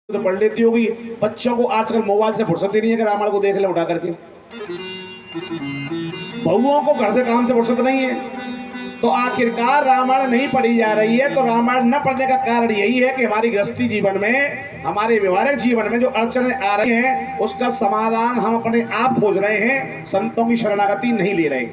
तो पढ़ लेती होगी। बच्चों को आजकल मोबाइल से फुर्सत ही नहीं है कि रामायण को देख ले उठा करके। बहुओं को घर से काम से फुर्सत नहीं है। तो आखिरकार रामायण नहीं पढ़ी जा रही है। तो रामायण न पढ़ने का कारण यही है कि हमारी गृहस्थी जीवन में, हमारे व्यवहारिक जीवन में जो अड़चनें आ रही हैं उसका समाधान हम अपने आप खोज रहे हैं, संतों की शरणागति नहीं ले रहे।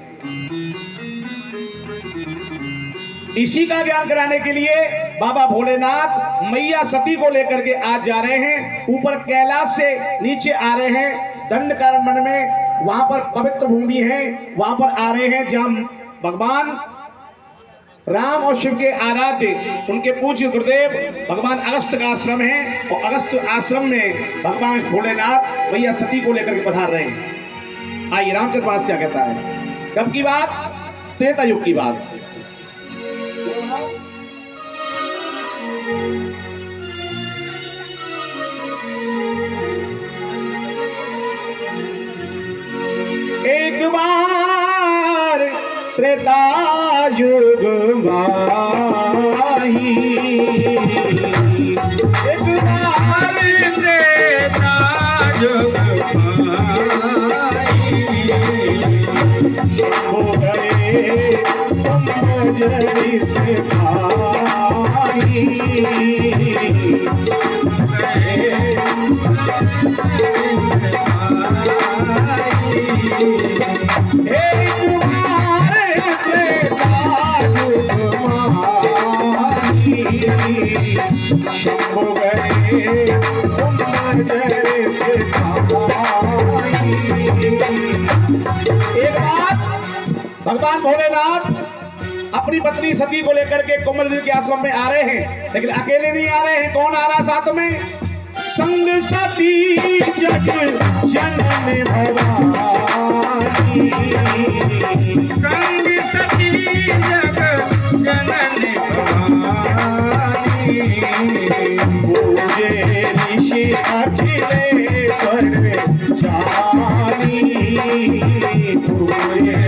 इसी का ज्ञान कराने के लिए बाबा भोलेनाथ मैया सती को लेकर के आज जा रहे हैं। ऊपर कैलाश से नीचे आ रहे हैं दंडकारण्य में, वहां पर पवित्र भूमि है, वहां पर आ रहे हैं जहां भगवान राम और शिव के आराध्य उनके पूज्य गुरुदेव भगवान अगस्त का आश्रम है। और अगस्त आश्रम में भगवान भोलेनाथ मैया सती को लेकर के पधार रहे हैं। आइए रामचंद्र मानस क्या कहता है। कब की बात? त्रेता युग की बात। एक बार त्रेता युग माही, एक बार त्रेता युग माही, हो गए जरी से भाई, भगवान भोलेनाथ अपनी पत्नी सती को लेकर के कोमल के आश्रम में आ रहे हैं, लेकिन अकेले नहीं आ रहे हैं। कौन आ रहा साथ में? संग सती जग जननी भवानी, संग सती जग जननी भवानी, पूजे ऋषि अखिलेश्वर जानी, पूजे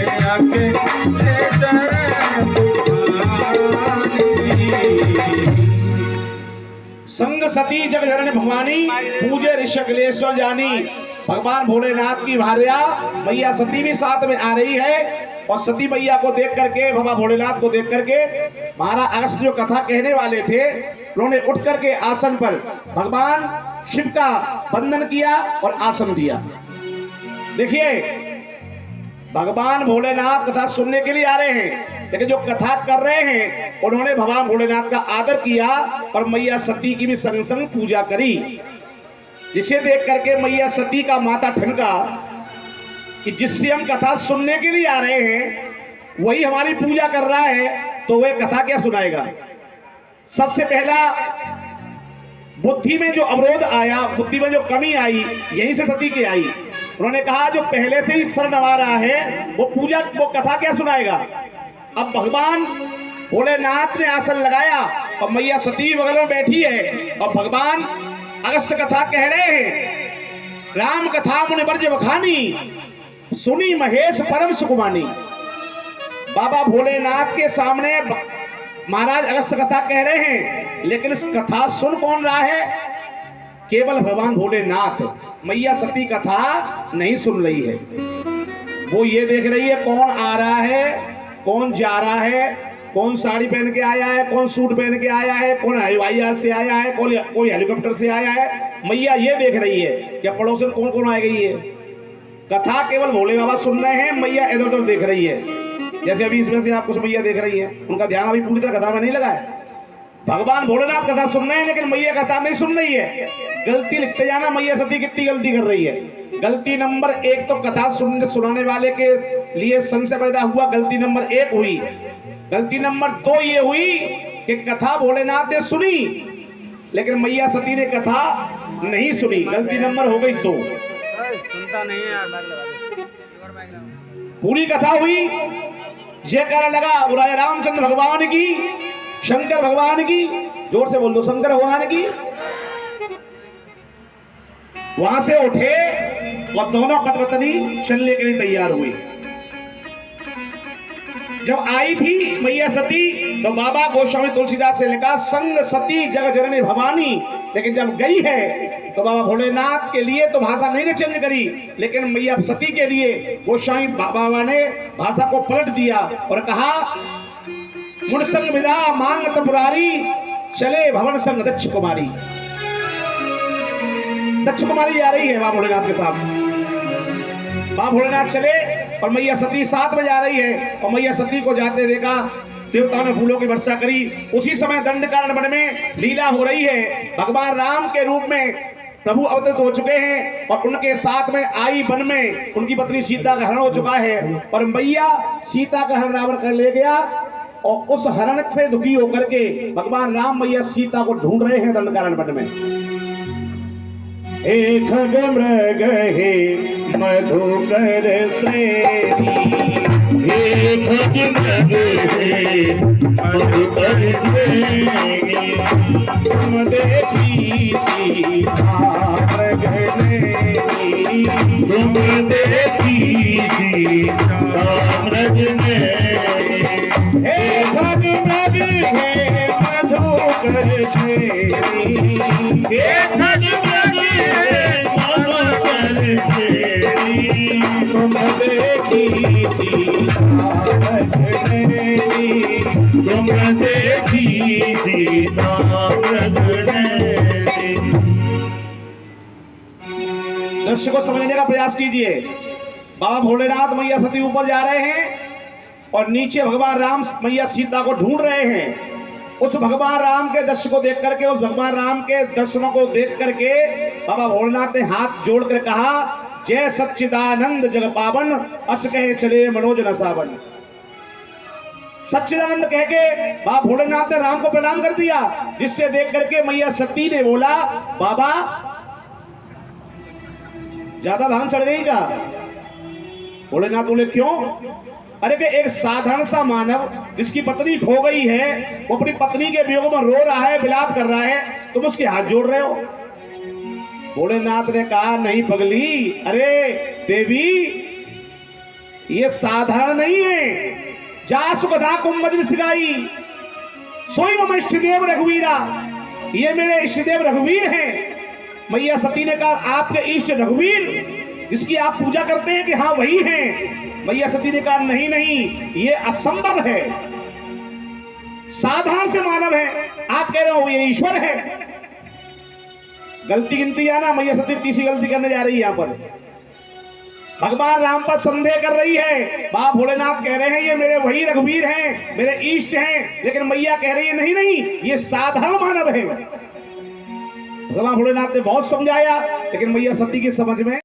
संग सती जग जननी भवानी, पूजे ऋषि अखिलेश्वर जानी। भगवान भोलेनाथ की भार्या मैया सती भी साथ में आ रही है। और सती मैया को देख करके, बाबा भोलेनाथ को देख करके महाराज अगस्त जो कथा कहने वाले थे उन्होंने उठ करके आसन पर भगवान शिव का वंदन किया और आसन दिया। देखिए भगवान भोलेनाथ कथा सुनने के लिए आ रहे हैं, लेकिन जो कथा कर रहे हैं उन्होंने भगवान भोलेनाथ का आदर किया और मैया सती की भी संग संग पूजा करी। जिसे देख करके मैया सती का माथा ठनका कि जिससे हम कथा सुनने के लिए आ रहे हैं वही हमारी पूजा कर रहा है, तो वह कथा क्या सुनाएगा। सबसे पहला बुद्धि में जो अवरोध आया, बुद्धि में जो कमी आई, यहीं से सती की आई। उन्होंने कहा जो पहले से ही सर नवा रहा है वो पूजा, वो कथा क्या सुनाएगा। अब भगवान भोलेनाथ ने आसन लगाया और मैया सती बगल में बैठी है और भगवान अगस्त कथा कह रहे हैं। राम कथा मुनि बरज बखानी, सुनी महेश परम सुकुमानी। बाबा भोलेनाथ के सामने महाराज अगस्त कथा कह रहे हैं, लेकिन इस कथा सुन कौन रहा है? केवल भगवान भोलेनाथ। मैया सती कथा नहीं सुन रही है, वो ये देख रही है कौन आ रहा है, कौन जा रहा है, कौन साड़ी पहन के आया है, कौन सूट पहन के आया है, कौन हवाई जहाज से आया है, कोई हेलीकॉप्टर से आया है। मैया ये देख रही है कि पड़ोसन कौन कौन आ गई है। कथा केवल भोले बाबा सुन रहे हैं, मैया इधर उधर देख रही है। जैसे अभी इसमें से आप कुछ मैया देख रही है, उनका ध्यान अभी पूरी तरह कथा में नहीं लगा है। भगवान भोलेनाथ कथा सुन रहे हैं लेकिन मैया कथा नहीं सुन रही है। गलती लिखते जाना, मैया सती कितनी गलती कर रही है। गलती नंबर 1 तो कथा सुनाने वाले के लिए संशय पैदा हुआ, गलती नंबर 1 हुई। गलती नंबर 2 ये हुई कि कथा भोलेनाथ ने सुनी लेकिन मैया सती ने कथा नहीं सुनी। गलती नंबर हो गई 2। सुनता नहीं है। पूरी कथा हुई, जयकारा लगा बोला रामचंद्र भगवान की, शंकर भगवान की, जोर से बोल दो शंकर भगवान की। वहां से उठे और दोनों पत्नी चलने के लिए तैयार हुई। जब आई थी मैया सती तो बाबा गोस्वामी तुलसीदास से लिखा संग सती जग जननी भवानी लेकिन जब गई है तो बाबा भोलेनाथ के लिए तो भाषा नहीं ने चेंज करी, लेकिन मैया सती के लिए गोसाई बाबा ने भाषा को पलट दिया और कहा मुनसंग विदा मांगत पुरारी चले भवन संग दक्ष कुमारी। दक्ष कुमारी जा रही है बाबा भोलेनाथ के साथ। बाबा भोलेनाथ चले और मैया सती साथ में जा रही है और मैया सती को जाते देखा, देवताओं ने फूलों की वर्षा करी। उसी समय दंडकारण्य वन में लीला हो रही है। भगवान राम के रूप में प्रभु अवतरित हो चुके हैं और उनके साथ में आई वन में उनकी पत्नी सीता का हरण हो चुका है और मैया सीता का हरण रावण कर ले गया और उस हरण से दुखी होकर के भगवान राम मैया सीता को ढूंढ रहे हैं दंडकारण्य वन में। एक खग मृग हे मधुकर श्रेणी, हे खग मृग हे मधुकर श्रेणी, तुम देखी सीता मृग नैनी, तुम देखी सीता मृग नैनी, हे खग मृग हे मधुकर श्रेणी, हे खग तुम देखी सीता तुम देखी सीता। दृश्य को समझने का प्रयास कीजिए। बाबा भोलेनाथ मैया सती ऊपर जा रहे हैं और नीचे भगवान राम मैया सीता को ढूंढ रहे हैं। उस भगवान राम के दर्शन को देख करके, उस भगवान राम के दर्शनों को देख करके बाबा भोलेनाथ ने हाथ जोड़ कर कहा जय सच्चिदानंद जग पावन, अस कहे चले मनोज न सावन। सच्चिदानंद कह के बाबा भोलेनाथ ने राम को प्रणाम कर दिया, जिससे देख करके मैया सती ने बोला बाबा ज्यादा भांग चढ़ गई का? भोलेनाथ बोले क्यों? अरे कि एक साधारण सा मानव जिसकी पत्नी खो गई है, वो अपनी पत्नी के वियोग में रो रहा है, विलाप कर रहा है, तुम उसके हाथ जोड़ रहे हो। भोलेनाथ ने कहा नहीं पगली, अरे देवी ये साधारण नहीं है। जा सुखदा कुंभज सिगाई सोई मम इष्टदेव रघुवीरा, ये मेरे इष्टदेव रघुवीर हैं। मैया सती ने कहा आपके इष्ट रघुवीर जिसकी आप पूजा करते हैं कि हाँ वही हैं। मैया सती ने कहा नहीं नहीं ये असंभव है, साधारण से मानव है, आप कह रहे हो ये ईश्वर है। गलती गिनती है ना, मैया सती तीसरी गलती करने जा रही है। यहां पर भगवान राम पर संदेह कर रही है। बाबा भोलेनाथ कह रहे हैं ये मेरे वही रघुवीर हैं, मेरे इष्ट हैं, लेकिन मैया कह रही है नहीं नहीं ये साधारण मानव है। भगवान भोलेनाथ ने बहुत समझाया, लेकिन मैया सती की समझ में